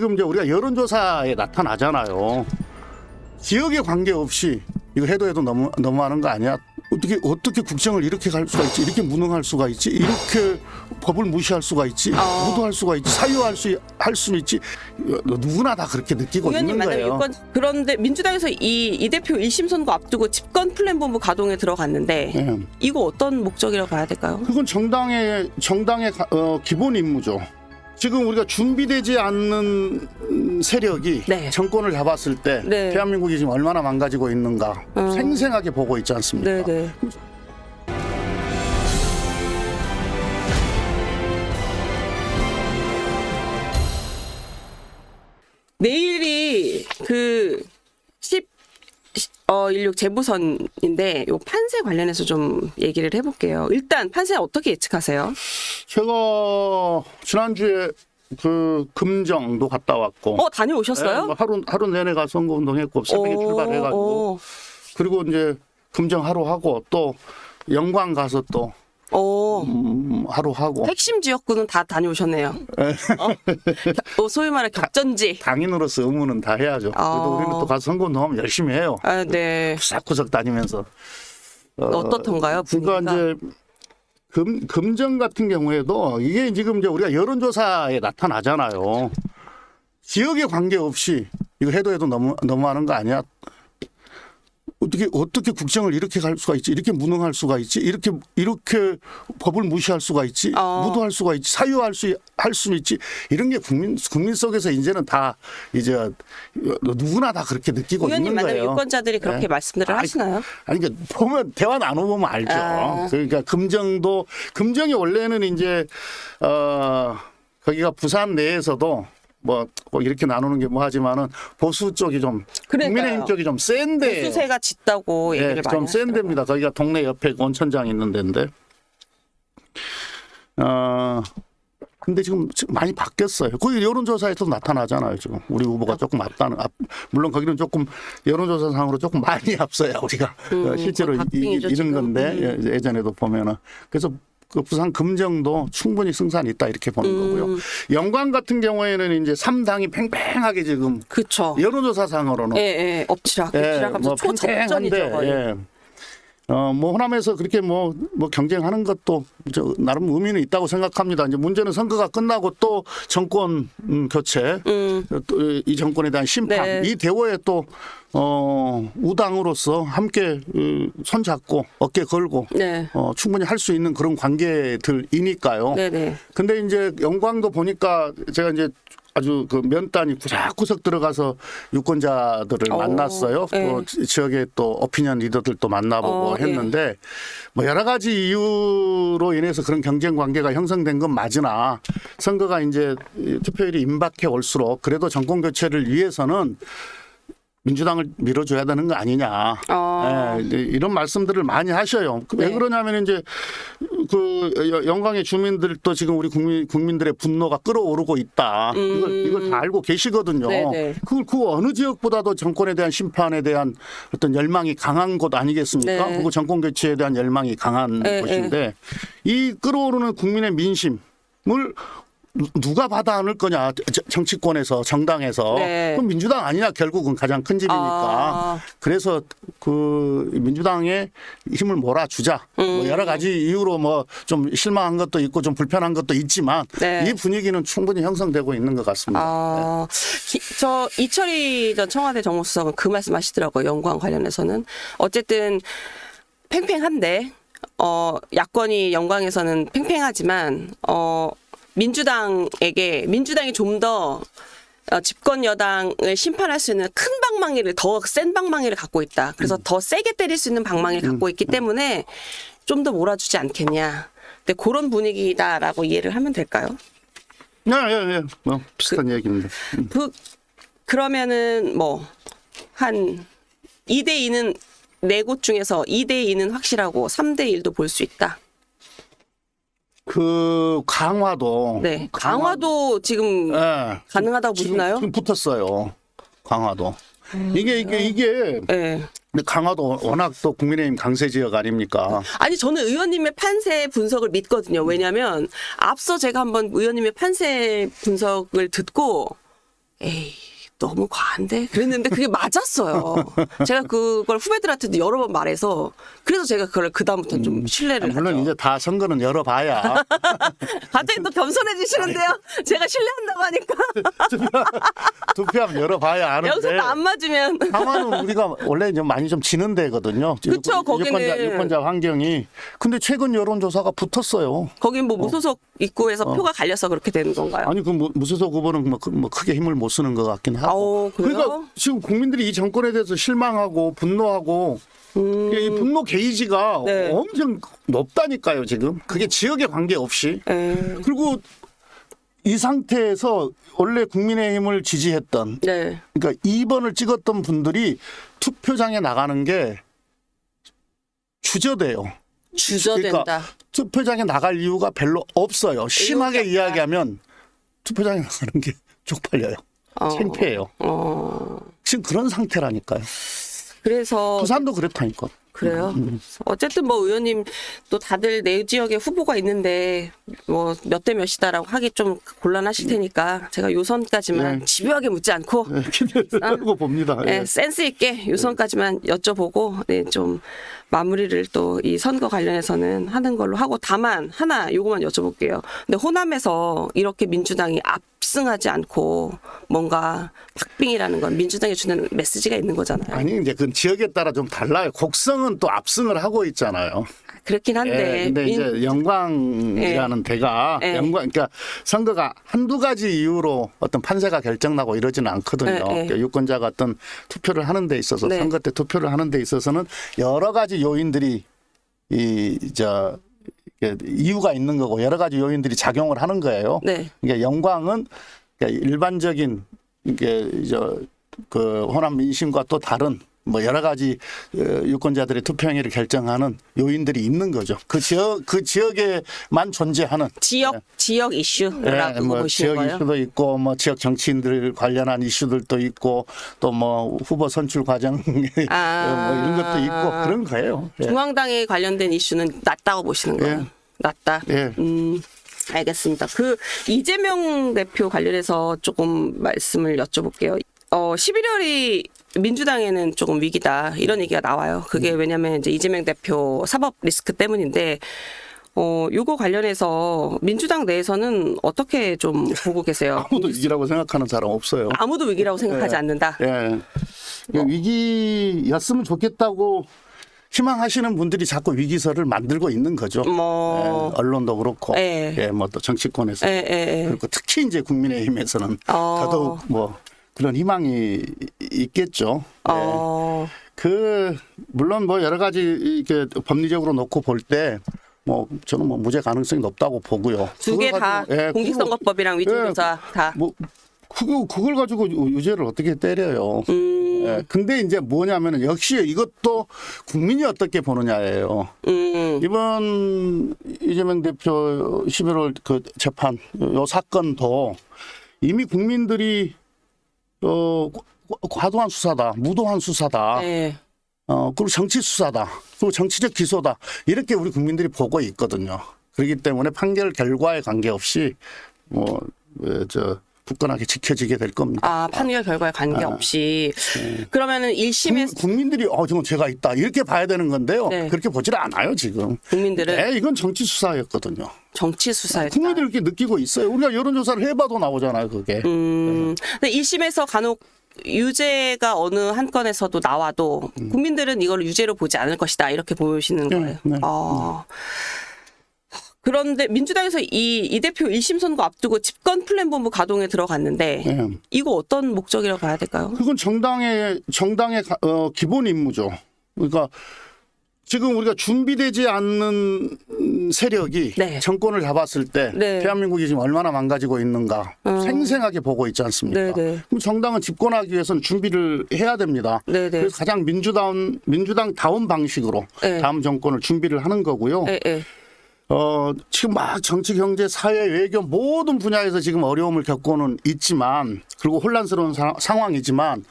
지금 이제 우리가 여론조사에 나타나잖아요. 지역에 관계없이 이거 해도 너무하는 거 아니야? 어떻게 국정을 이렇게 갈 수가 있지? 이렇게 무능할 수가 있지? 이렇게 법을 무시할 수가 있지? 무도할 수가 있지? 사유할 수 있지? 누구나 다 그렇게 느끼고 있는 거예요. 그런데 민주당에서 이 대표 1심 선거 앞두고 집권 플랜 본부 가동에 들어갔는데 네. 이거 어떤 목적이라고 봐야 될까요? 그건 정당의 기본 임무죠. 지금 우리가 준비되지 않는 세력이 네. 정권을 잡았을 때 네. 대한민국이 지금 얼마나 망가지고 있는가 생생하게 보고 있지 않습니까? 네네. 내일이 그 16 재보선인데 요 판세 관련해서 좀 얘기를 해볼게요. 일단 판세 어떻게 예측하세요? 제가 지난주에 그 금정도 갔다 왔고. 다녀오셨어요? 네, 뭐 하루 내내 가서 선거운동했고 새벽에 출발해가지고 그리고 이제 금정 하루 하고 또 영광 가서 또 하루 하고. 핵심 지역구는 다 다녀오셨네요. 소위 말해 격전지. 당인으로서 의무는 다 해야죠. 그래도 우리는 또 가서 선거운동하면 열심히 해요. 네. 구석구석 다니면서. 어떻던가요? 분위기가? 그러니까 이제 금정 같은 경우에도 이게 지금 이제 우리가 여론조사에 나타나잖아요. 지역에 관계없이 이거 해도 너무하는 거 아니야? 어떻게 국정을 이렇게 갈 수가 있지? 이렇게 무능할 수가 있지? 이렇게 법을 무시할 수가 있지? 무도할 수가 있지? 사유할 수 있지? 이런 게 국민 속에서 이제는 다 이제 누구나 다 그렇게 느끼고 있는 의원님 거예요. 유권자들이 그렇게 네. 말씀들을 하시나요? 아니 그러니까 보면 대화 나눠보면 알죠. 그러니까 금정이 원래는 이제 거기가 부산 내에서도 뭐 이렇게 나누는 게 뭐하지만은 보수 쪽이 좀 국민의힘 쪽이 좀 센데 보수세가 짙다고 얘기를 많이 좀 센 데입니다. 거기가 동네 옆에 온천장 있는 데인데 근데 지금 많이 바뀌었어요. 거기 여론조사에서도 나타나잖아요. 지금 우리 후보가 조금 물론 거기는 조금 여론조사상으로 조금 많이 앞서요. 우리가 실제로 이런 건데 예전에도 보면은 그래서 그 부산 금정도 충분히 승산이 있다 이렇게 보는 거고요. 영광 같은 경우에는 이제 3당이 팽팽하게 지금 그쵸. 여론조사상으로는 엎치락하면서 뭐 초접전이죠. 팽팽한데 뭐 호남에서 그렇게 뭐 경쟁하는 것도 나름 의미는 있다고 생각합니다. 이제 문제는 선거가 끝나고 또 정권 교체, 또 이 정권에 대한 심판, 이 대우에 또 우당으로서 함께 손잡고 어깨 걸고 충분히 할 수 있는 그런 관계들이니까요. 근데 이제 영광도 보니까 제가 이제 아주 그 면단이 구석구석 들어가서 유권자들을 만났어요. 또 지역의 또 오피니언 리더들도 만나보고 했는데 뭐 여러 가지 이유로 인해서 그런 경쟁 관계가 형성된 건 맞으나 선거가 이제 투표율이 임박해 올수록 그래도 정권 교체를 위해서는 민주당을 밀어줘야 되는 거 아니냐. 이런 말씀들을 많이 하셔요. 왜 그러냐면 이제 그 영광의 주민들도 지금 우리 국민들의 분노가 끌어오르고 있다. 이걸 다 알고 계시거든요. 그 어느 지역보다도 정권에 대한 심판에 대한 어떤 열망이 강한 곳 아니겠습니까? 그리고 정권 교체에 대한 열망이 강한 곳인데 이 끌어오르는 국민의 민심을 누가 받아 안을 거냐 정치권에서 정당에서 그럼 민주당 아니냐 결국은 가장 큰 집이니까 그래서 그 민주당에 힘을 몰아주자 뭐 여러 가지 이유로 뭐 좀 실망한 것도 있고 좀 불편한 것도 있지만 이 분위기는 충분히 형성되고 있는 것 같습니다. 저 이철희 전 청와대 정무수석은 그 말씀하시더라고요. 영광 관련해서는 어쨌든 팽팽한데 야권이 영광에서는 팽팽하지만 민주당이 좀 더 집권 여당을 심판할 수 있는 큰 방망이를 더 센 방망이를 갖고 있다. 그래서 더 세게 때릴 수 있는 방망이를 갖고 있기 때문에 좀 더 몰아주지 않겠냐. 근데 그런 분위기다라고 이해를 하면 될까요? 네. 뭐 비슷한 얘기입니다. 그러면은 뭐 한 2대2는 네 곳 중에서 2대2는 확실하고 3대1도 볼 수 있다. 그 강화도 강화도 지금 가능하다고 보시나요? 지금 붙었어요. 강화도. 이게 근데 강화도 워낙 또 국민의힘 강세 지역 아닙니까? 아니 저는 의원님의 판세 분석을 믿거든요. 왜냐하면 앞서 제가 한번 의원님의 판세 분석을 듣고 에이 너무 과한데? 그랬는데 그게 맞았어요. 제가 그걸 후배들한테도 여러 번 말해서 그래서 제가 그걸 그다음부터 좀 신뢰를 물론 하죠. 이제 다 선거는 열어봐야 갑자기 또 겸손해지시는데요. 제가 신뢰한다고 하니까. 투표하면 열어봐야 아는데 여기서 또 안 맞으면. 다만은 우리가 원래 이제 많이 좀 지는 데거든요. 그쵸, 거기는. 유권자 환경이. 근데 최근 여론조사가 붙었어요. 거긴 뭐 무소속 있고 해서 표가 갈려서 그렇게 되는 건가요? 아니 그 무소속 후보는 뭐 크게 힘을 못 쓰는 것 같긴 하고. 그래요? 그러니까 지금 국민들이 이 정권에 대해서 실망하고 분노하고 이 분노 게이지가 네. 엄청 높다니까요. 지금 그게 지역에 관계없이. 그리고 이 상태에서 원래 국민의힘을 지지했던 네. 그러니까 2번을 찍었던 분들이 투표장에 나가는 게 주저돼요. 주저된다. 그러니까 투표장에 나갈 이유가 별로 없어요. 심하게 없다. 이야기하면 투표장에 나가는 게 쪽팔려요. 창피해요. 지금 그런 상태라니까요. 그래서 부산도 그렇다니까. 그래요. 어쨌든 뭐 의원님 또 다들 내 지역에 후보가 있는데 뭐 몇 대 몇이다라고 하기 좀 곤란하실 테니까 제가 요선까지만 네. 집요하게 묻지 않고 기대하고 봅니다. 네, 센스 있게 요선까지만 여쭤보고 네, 좀 마무리를 또 이 선거 관련해서는 하는 걸로 하고 다만 하나 요거만 여쭤볼게요. 근데 호남에서 이렇게 민주당이 압승하지 않고 뭔가 박빙이라는 건 민주당이 주는 메시지가 있는 거잖아요. 아니 이제 그 지역에 따라 좀 달라요. 곡성은 또 압승을 하고 있잖아요. 그렇긴 한데. 근데 이제 영광이라는 데가 영광 그러니까 선거가 한두 가지 이유로 어떤 판세가 결정나고 이러지는 않거든요. 그러니까 유권자가 어떤 투표를 하는 데 있어서 선거 때 투표를 하는 데 있어서는 여러 가지 요인들이 이유가 있는 거고 여러 가지 요인들이 작용을 하는 거예요. 네. 그러니까 영광은 그러니까 일반적인 이게 그 호남 민심과 또 다른 뭐 여러 가지 유권자들의 투표 행위를 결정하는 요인들이 있는 거죠. 그 지역에만 존재하는 지역 이슈라고 뭐 보시는 지역 거예요? 이슈도 있고 뭐 지역 정치인들 관련한 이슈들도 있고 또 뭐 후보 선출 과정 뭐 이런 것도 있고 그런 거예요. 중앙당에 관련된 이슈는 낮다고 보시는 거예요? 낮다. 알겠습니다. 그 이재명 대표 관련해서 조금 말씀을 여쭤볼게요. 11월이 민주당에는 조금 위기다 이런 얘기가 나와요. 그게 왜냐하면 이제 이재명 대표 사법 리스크 때문인데 요거 관련해서 민주당 내에서는 어떻게 좀 보고 계세요? 아무도 위기라고 생각하는 사람 없어요. 아무도 위기라고 생각하지 않는다. 위기였으면 좋겠다고 희망하시는 분들이 자꾸 위기설을 만들고 있는 거죠. 언론도 그렇고, 뭐 또 정치권에서 그리고 특히 이제 국민의힘에서는 더더욱 뭐 그런 희망이 있겠죠. 물론 뭐 여러 가지 이렇게 법리적으로 놓고 볼 때 뭐 저는 뭐 무죄 가능성이 높다고 보고요. 두 개 다 공직선거법이랑 위증조사 다. 뭐 그걸 가지고 유죄를 어떻게 때려요. 근데 이제 뭐냐면은 역시 이것도 국민이 어떻게 보느냐예요. 이번 이재명 대표 11월 그 재판 요 사건도 이미 국민들이 과도한 수사다, 무도한 수사다. 그리고 정치 수사다. 그리고 정치적 기소다. 이렇게 우리 국민들이 보고 있거든요. 그렇기 때문에 판결 결과에 관계없이 굳건하게 지켜지게 될 겁니다. 판결 결과에 관계없이. 그러면은 1심에서 국민들이 지금 죄가 있다. 이렇게 봐야 되는 건데요. 그렇게 보질 않아요, 지금. 국민들은 이건 정치 수사였거든요. 정치 수사였다. 국민들이 이렇게 느끼고 있어요. 우리가 여론조사를 해봐도 나오잖아요, 그게. 근데 1심에서 간혹 유죄가 어느 한 건에서도 나와도 국민들은 이걸 유죄로 보지 않을 것이다 이렇게 보시는 거예요. 그런데 민주당에서 이 대표 1심 선거 앞두고 집권 플랜본부 가동에 들어갔는데 이거 어떤 목적이라고 봐야 될까요? 그건 정당의 기본 임무죠. 그러니까 지금 우리가 준비되지 않는 세력이 정권을 잡았을 때 대한민국이 지금 얼마나 망가지고 있는가 생생하게 보고 있지 않습니까? 그럼 정당은 집권하기 위해서는 준비를 해야 됩니다. 그래서 가장 민주당다운 방식으로 다음 정권을 준비를 하는 거고요. 지금 막 정치, 경제, 사회, 외교 모든 분야에서 지금 어려움을 겪고는 있지만 그리고 혼란스러운 상황이지만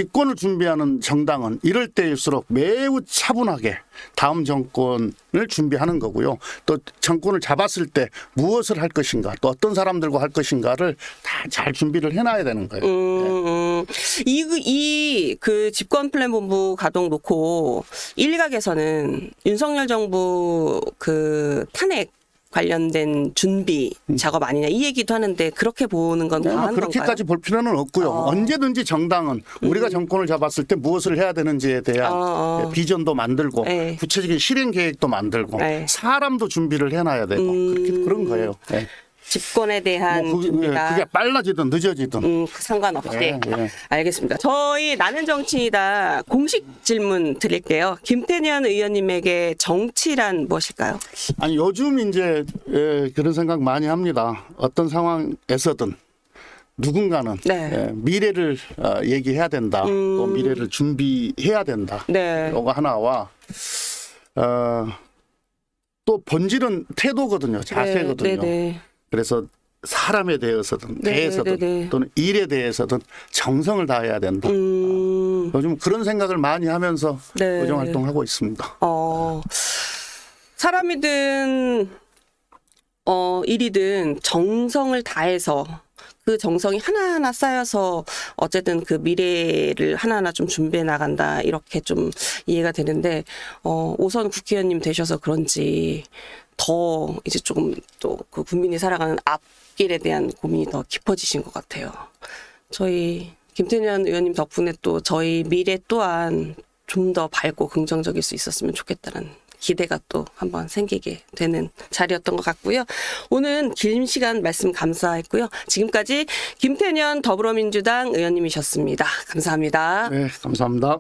집권을 준비하는 정당은 이럴 때일수록 매우 차분하게 다음 정권을 준비하는 거고요. 또 정권을 잡았을 때 무엇을 할 것인가, 또 어떤 사람들과 할 것인가를 다 잘 준비를 해놔야 되는 거예요. 그 집권 플랜 본부 가동 놓고 일각에서는 윤석열 정부 그 탄핵 관련된 준비 작업 아니냐 이 얘기도 하는데 그렇게 보는 건 과한 그렇게까지 건가요? 볼 필요는 없고요. 언제든지 정당은 우리가 정권을 잡았을 때 무엇을 해야 되는지에 대한 비전도 만들고 네. 구체적인 실행 계획도 만들고 네. 사람도 준비를 해놔야 되고 그런 거예요. 네. 집권에 대한 준비가 그게 빨라지든 늦어지든 상관없이. 네. 알겠습니다. 저희 나는 정치이다 공식 질문 드릴게요. 김태년 의원님에게 정치란 무엇일까요? 아니 요즘 이제 그런 생각 많이 합니다. 어떤 상황에서든 누군가는 미래를 얘기해야 된다. 또 미래를 준비해야 된다. 이거 하나와 또 본질은 태도거든요. 자세거든요. 그래서 사람에 대해서든 또는 일에 대해서든 정성을 다해야 된다. 요즘 그런 생각을 많이 하면서 의정 활동하고 있습니다. 사람이든 일이든 정성을 다해서 그 정성이 하나하나 쌓여서 어쨌든 그 미래를 하나하나 좀 준비해 나간다 이렇게 좀 이해가 되는데 오선 국회의원님 되셔서 그런지 더 이제 조금 또 그 국민이 살아가는 앞길에 대한 고민이 더 깊어지신 것 같아요. 저희 김태년 의원님 덕분에 또 저희 미래 또한 좀 더 밝고 긍정적일 수 있었으면 좋겠다는 기대가 또 한번 생기게 되는 자리였던 것 같고요. 오늘 긴 시간 말씀 감사했고요. 지금까지 김태년 더불어민주당 의원님이셨습니다. 감사합니다. 네, 감사합니다.